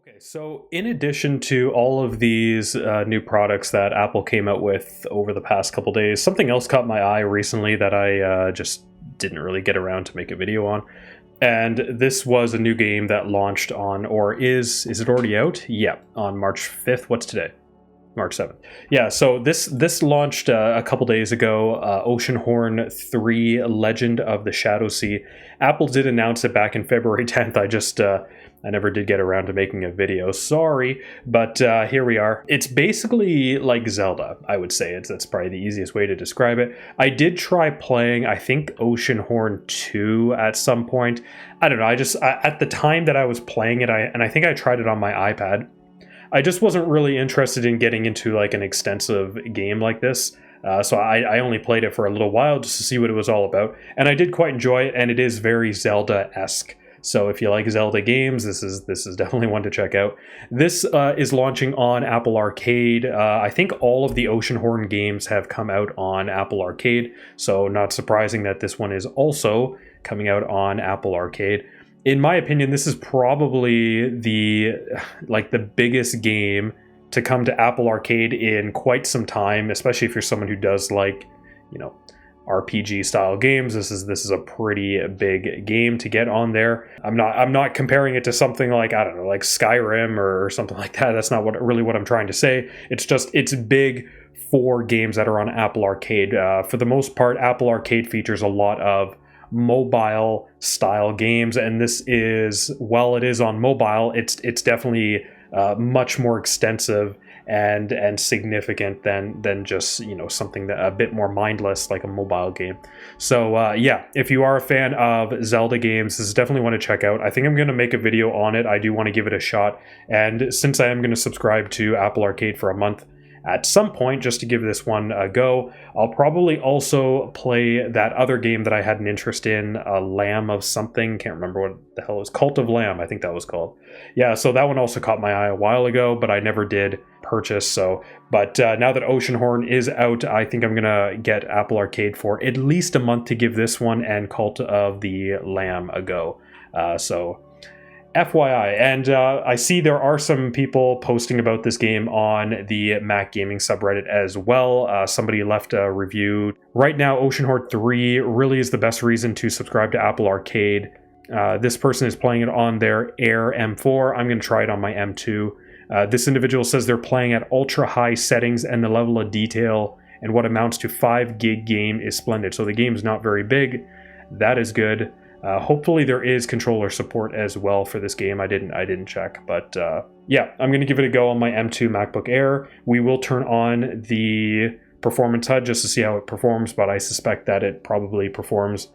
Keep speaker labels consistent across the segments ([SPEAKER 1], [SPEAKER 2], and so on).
[SPEAKER 1] Okay, so in addition to all of these new products that Apple came out with over the past couple days, something else caught my eye recently that I just didn't really get around to make a video on. And this was a new game that launched on, or is it already out? Yeah, on March 5th. What's today? March 7th. Yeah, so this launched a couple days ago, Oceanhorn 3 Legend of the Shadow Sea. Apple did announce it back in February 10th. I never did get around to making a video. Sorry, but here we are. It's basically like Zelda, I would say. That's probably the easiest way to describe it. I did try playing, I think, Oceanhorn 2 at some point. I don't know, at the time that I was playing it, I think I tried it on my iPad. I just wasn't really interested in getting into like an extensive game like this. So I only played it for a little while just to see what it was all about. And I did quite enjoy it, and it is very Zelda-esque. So if you like Zelda games, this is definitely one to check out. This is launching on Apple Arcade. I think all of the Oceanhorn games have come out on Apple Arcade, so not surprising that this one is also coming out on Apple Arcade. In my opinion, this is probably the biggest game to come to Apple Arcade in quite some time, especially if you're someone who does like, RPG style games. This is a pretty big game to get on there. I'm not comparing it to something like, I don't know, like Skyrim or something like that. That's not what I'm trying to say. It's big for games that are on Apple Arcade. For the most part, Apple Arcade features a lot of mobile style games, and this is, while it is on mobile, it's definitely much more extensive and significant than just something that a bit more mindless like a mobile game. So yeah, if you are a fan of Zelda games, this is definitely one to check out. I think I'm going to make a video on it. I do want to give it a shot, and since I am going to subscribe to Apple Arcade for a month at some point just to give this one a go, I'll probably also play that other game that I had an interest in, Lamb of something, can't remember what the hell it was, Cult of Lamb, I think that was called. Yeah, so that one also caught my eye a while ago, but I never did purchase. But now that Oceanhorn is out, I think I'm gonna get Apple Arcade for at least a month to give this one and Cult of the Lamb a go. So FYI, and I see there are some people posting about this game on the Mac Gaming subreddit as well. Somebody left a review. Right now, Oceanhorn 3 really is the best reason to subscribe to Apple Arcade. This person is playing it on their Air M4. I'm going to try it on my M2. This individual says they're playing at ultra high settings, and the level of detail and what amounts to 5 gig game is splendid. So the game is not very big. That is good. Hopefully there is controller support as well for this game. I didn't check, but yeah, I'm going to give it a go on my M2 MacBook Air. We will turn on the performance HUD just to see how it performs, but I suspect that it probably performs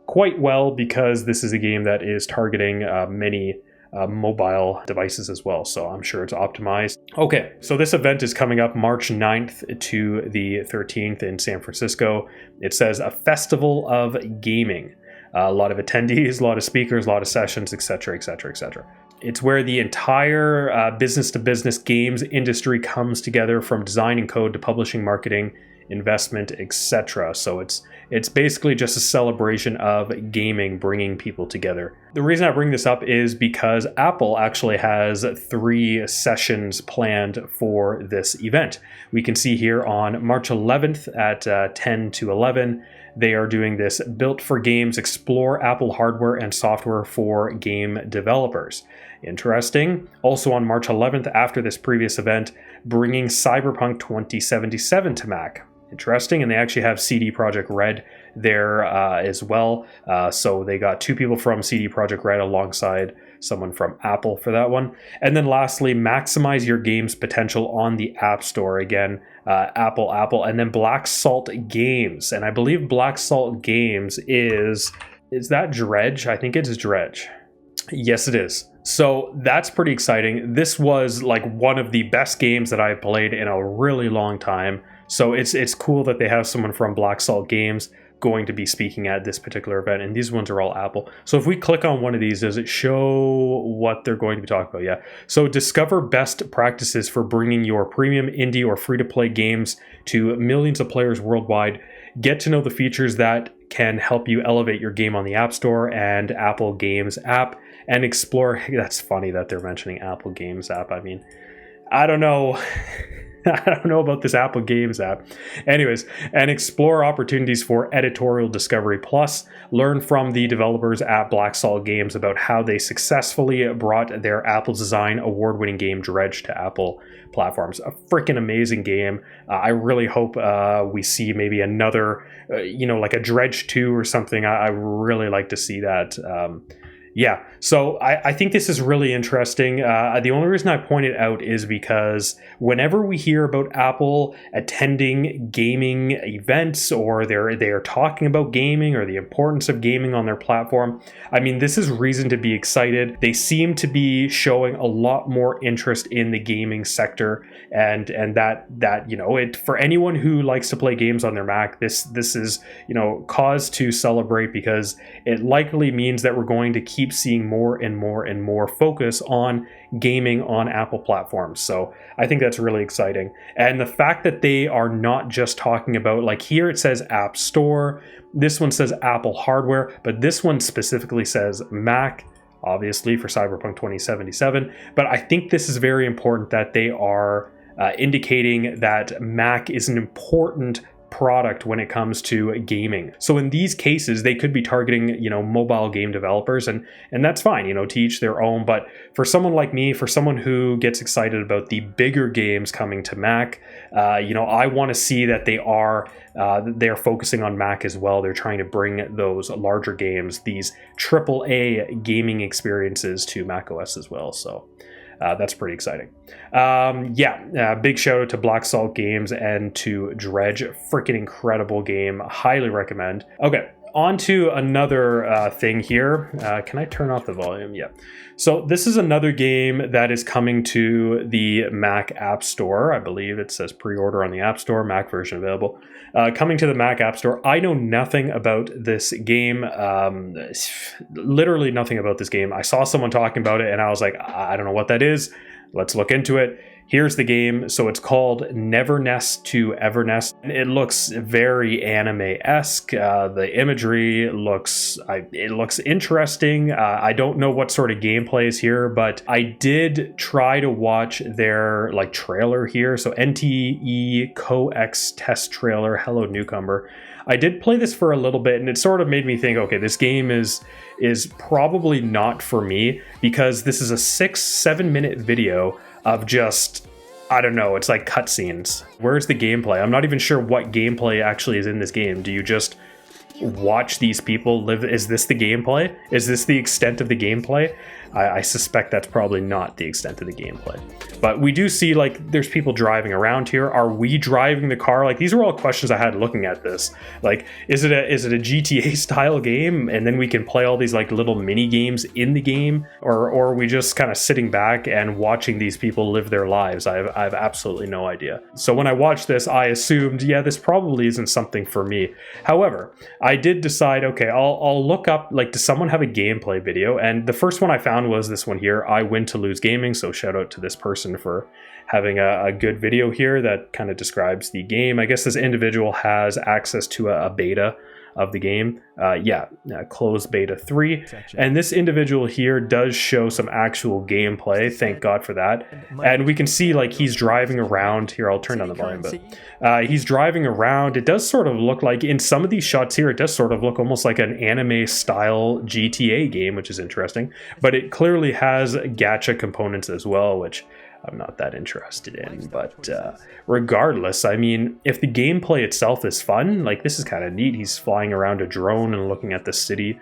[SPEAKER 1] quite well because this is a game that is targeting many mobile devices as well, so I'm sure it's optimized. Okay, so this event is coming up March 9th to the 13th in San Francisco. It says a festival of gaming. A lot of attendees, a lot of speakers, a lot of sessions, etc., etc., etc. It's where the entire business-to-business games industry comes together, from design and code to publishing, marketing, investment, etc. So it's basically just a celebration of gaming bringing people together. The reason I bring this up is because Apple actually has 3 sessions planned for this event. We can see here on March 11th at 10 to 11, they are doing this Built for Games, Explore Apple Hardware and Software for Game Developers. Interesting. Also on March 11th, after this previous event, bringing Cyberpunk 2077 to Mac. Interesting, and they actually have CD Projekt Red there as well. So they got 2 people from CD Projekt Red alongside someone from Apple for that one. And then lastly, maximize your game's potential on the App Store. Again, Apple, and then Black Salt Games. And I believe Black Salt Games is that Dredge? I think it is Dredge. Yes, it is. So that's pretty exciting. This was like one of the best games that I've played in a really long time. So it's cool that they have someone from Black Salt Games going to be speaking at this particular event, and these ones are all Apple. So if we click on one of these, does it show what they're going to be talking about? Yeah. So discover best practices for bringing your premium, indie, or free-to-play games to millions of players worldwide. Get to know the features that can help you elevate your game on the App Store and Apple Games app, and explore. That's funny that they're mentioning Apple Games app. I mean, I don't know. I don't know about this Apple Games app. Anyways, and explore opportunities for editorial discovery. Plus, learn from the developers at Black Salt Games about how they successfully brought their Apple Design award-winning game Dredge to Apple platforms. A freaking amazing game. I really hope we see maybe another, like a Dredge 2 or something. I really like to see that. Yeah, so I think this is really interesting. The only reason I point it out is because whenever we hear about Apple attending gaming events, or they're talking about gaming or the importance of gaming on their platform, I mean, this is reason to be excited. They seem to be showing a lot more interest in the gaming sector, and that it, for anyone who likes to play games on their Mac, this is cause to celebrate, because it likely means that we're going to keep seeing more and more and more focus on gaming on Apple platforms. So I think that's really exciting. And the fact that they are not just talking about, like here it says App Store, this one says Apple hardware, but this one specifically says Mac, obviously for Cyberpunk 2077. But I think this is very important that they are indicating that Mac is an important product when it comes to gaming. So in these cases, they could be targeting, mobile game developers, and that's fine, to each their own. But for someone like me, for someone who gets excited about the bigger games coming to Mac, I want to see that they're focusing on Mac as well. They're trying to bring those larger games, these AAA gaming experiences, to Mac OS as well. So that's pretty exciting. Big shout out to Black Salt Games and to Dredge. Freaking incredible game. Highly recommend. Okay, on to another thing here. Can I turn off the volume? Yeah. So this is another game that is coming to the Mac App Store. I believe it says pre-order on the App Store, Mac version available. Coming to the Mac App Store. I know nothing about this game. Literally nothing about this game. I saw someone talking about it and I was like, I don't know what that is. Let's look into it. Here's the game. So it's called Neverness to Everness. It looks very anime-esque. The imagery looks interesting. I don't know what sort of gameplay is here, but I did try to watch their trailer here. So NTE CoX test trailer. Hello, newcomer. I did play this for a little bit, and it sort of made me think, okay, this game is probably not for me, because this is a 6-7 minute video of just, I don't know, it's like cutscenes. Where's the gameplay? I'm not even sure what gameplay actually is in this game. Do you just watch these people live? Is this the gameplay? Is this the extent of the gameplay? I suspect that's probably not the extent of the gameplay. But we do see, there's people driving around here. Are we driving the car? These are all questions I had looking at this. Is it a GTA style game, and then we can play all these little mini games in the game, or are we just kind of sitting back and watching these people live their lives? I have absolutely no idea. So when I watched this, I assumed, yeah, this probably isn't something for me. However, I did decide, okay, I'll look up, does someone have a gameplay video? And the first one I found was this one here, I Win to Lose Gaming. So shout out to this person for having a good video here that kind of describes the game. I guess this individual has access to a beta of the game. Closed beta 3. And this individual here does show some actual gameplay. Thank God for that. And we can see he's driving around here. I'll turn down the volume, but he's driving around. It does sort of look like, in some of these shots here, it does sort of look almost like an anime style GTA game, which is interesting. But it clearly has gacha components as well, which I'm not that interested in. But regardless, I mean, if the gameplay itself is fun, this is kind of neat. He's flying around a drone and looking at the city.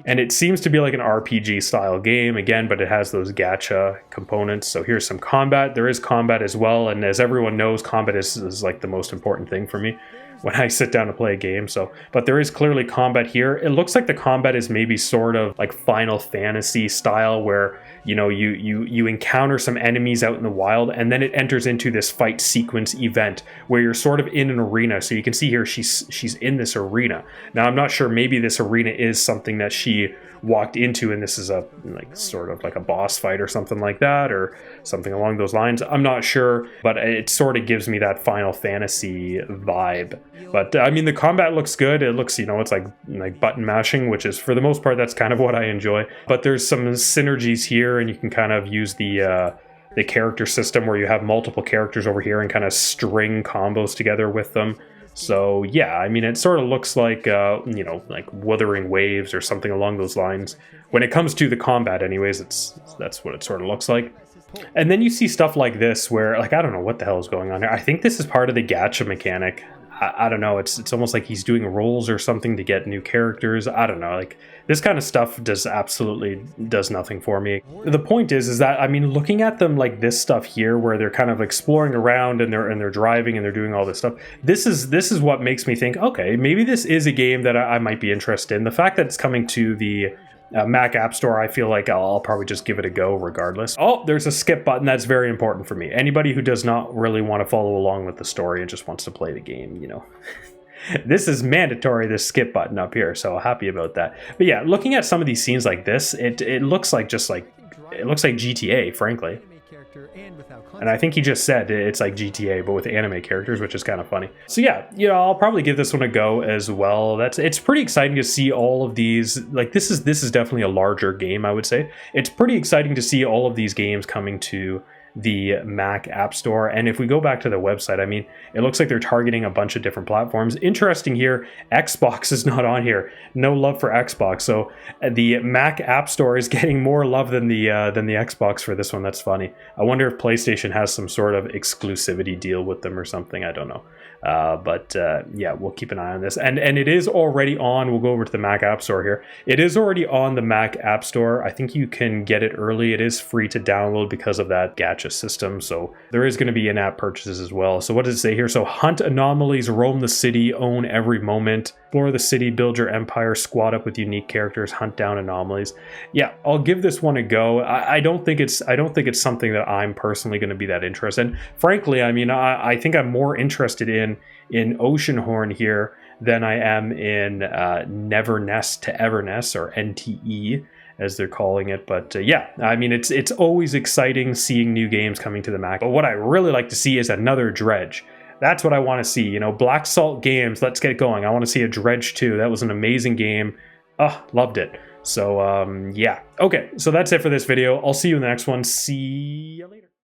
[SPEAKER 1] And it seems to be like an RPG style game again, but it has those gacha components. So here's some combat. There is combat as well. And as everyone knows, combat is the most important thing for me when I sit down to play a game. So, but there is clearly combat here. It looks like the combat is maybe sort of like Final Fantasy style, where you know, you encounter some enemies out in the wild, and then it enters into this fight sequence event where you're sort of in an arena. So you can see here she's in this arena. Now I'm not sure, maybe this arena is something that she walked into and this is a like sort of like a boss fight or something like that, or something along those lines. I'm not sure, but it sort of gives me that Final Fantasy vibe. But I mean, the combat looks good. It looks, you know, it's like button mashing, which is, for the most part, that's kind of what I enjoy. But there's some synergies here, and you can kind of use the character system where you have multiple characters over here and kind of string combos together with them. So yeah, I mean, it sort of looks like, you know, like Wuthering Waves or something along those lines. When it comes to the combat anyways, that's what it sort of looks like. And then you see stuff like this where, like, I don't know what the hell is going on here. I think this is part of the gacha mechanic. I don't know, it's almost like he's doing rolls or something to get new characters. I don't know, like, this kind of stuff absolutely does nothing for me. The point is that, I mean, looking at them like this stuff here, where they're kind of exploring around and they're driving and they're doing all this stuff, this is what makes me think, okay, maybe this is a game that I might be interested in. The fact that it's coming to the Mac App Store, I feel like I'll probably just give it a go regardless. Oh, there's a skip button. That's very important for me. Anybody who does not really want to follow along with the story and just wants to play the game, you know. This is mandatory, this skip button up here, so happy about that. But yeah, looking at some of these scenes like this, it looks like it looks like GTA, frankly. And I think he just said it's like GTA, but with anime characters, which is kind of funny. So yeah, you know, I'll probably give this one a go as well. It's pretty exciting to see all of these. Like, this is definitely a larger game, I would say. It's pretty exciting to see all of these games coming to the Mac App Store. And if we go back to the website, I mean, it looks like they're targeting a bunch of different platforms. Interesting here, Xbox is not on here. No love for Xbox. So the Mac App Store is getting more love than the Xbox for this one. That's funny. I wonder if PlayStation has some sort of exclusivity deal with them or something. I don't know. But yeah, we'll keep an eye on this. And it is already on. We'll go over to the Mac App Store here. It is already on the Mac App Store. I think you can get it early. It is free to download because of that gacha system. So there is going to be in-app purchases as well. So what does it say here? So hunt anomalies, roam the city, own every moment, explore the city, build your empire, squad up with unique characters, hunt down anomalies. Yeah, I'll give this one a go. I don't think it's something that I'm personally going to be that interested in. Frankly, I mean, I think I'm more interested in Oceanhorn here than I am in Neverness to Everness, or NTE as they're calling it. But yeah, I mean, it's always exciting seeing new games coming to the Mac. But what I really like to see is another Dredge. That's what I want to see. You know, Black Salt Games, let's get going. I want to see a Dredge 2. That was an amazing game. Oh, loved it. So yeah. Okay, so that's it for this video. I'll see you in the next one. See you later.